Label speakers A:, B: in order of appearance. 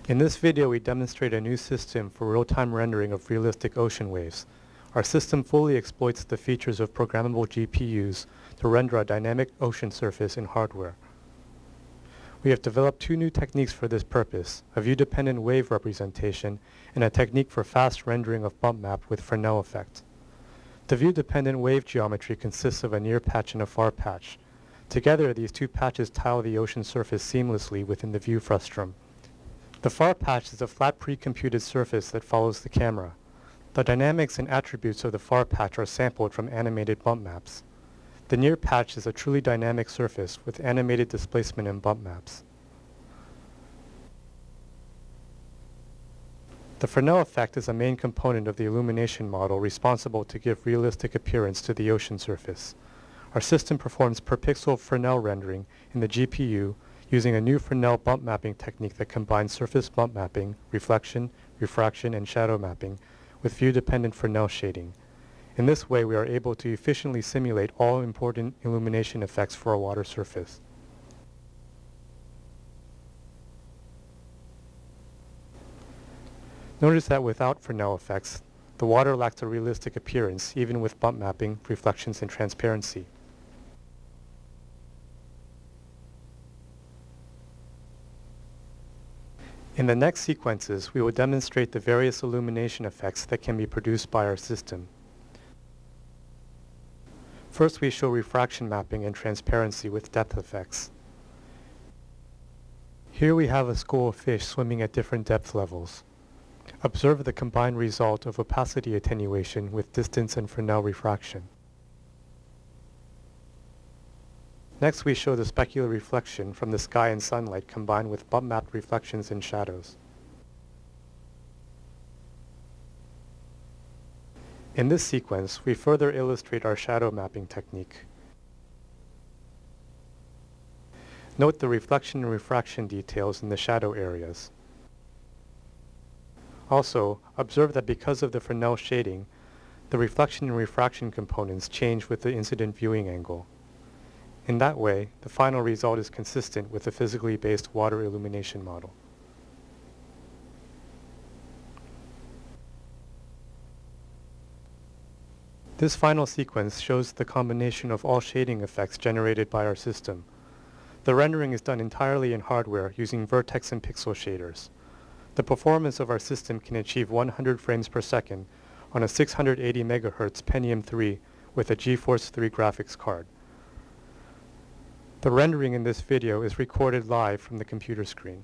A: In this video, we demonstrate a new system for real-time rendering of realistic ocean waves. Our system fully exploits the features of programmable GPUs to render a dynamic ocean surface in hardware. We have developed two new techniques for this purpose, a view-dependent wave representation and a technique for fast rendering of bump map with Fresnel effect. The view-dependent wave geometry consists of a near patch and a far patch. Together, these two patches tile the ocean surface seamlessly within the view frustum. The far patch is a flat pre-computed surface that follows the camera. The dynamics and attributes of the far patch are sampled from animated bump maps. The near patch is a truly dynamic surface with animated displacement and bump maps. The Fresnel effect is a main component of the illumination model responsible to give realistic appearance to the ocean surface. Our system performs per pixel Fresnel rendering in the GPU using a new Fresnel bump mapping technique that combines surface bump mapping, reflection, refraction, and shadow mapping with view-dependent Fresnel shading. In this way, we are able to efficiently simulate all important illumination effects for a water surface. Notice that without Fresnel effects, the water lacks a realistic appearance, even with bump mapping, reflections, and transparency. In the next sequences, we will demonstrate the various illumination effects that can be produced by our system. First, we show refraction mapping and transparency with depth effects. Here we have a school of fish swimming at different depth levels. Observe the combined result of opacity attenuation with distance and Fresnel refraction. Next, we show the specular reflection from the sky and sunlight combined with bump mapped reflections and shadows. In this sequence, we further illustrate our shadow mapping technique. Note the reflection and refraction details in the shadow areas. Also, observe that because of the Fresnel shading, the reflection and refraction components change with the incident viewing angle. In that way, the final result is consistent with the physically based water illumination model. This final sequence shows the combination of all shading effects generated by our system. The rendering is done entirely in hardware using vertex and pixel shaders. The performance of our system can achieve 100 frames per second on a 680 MHz Pentium 3 with a GeForce 3 graphics card. The rendering in this video is recorded live from the computer screen.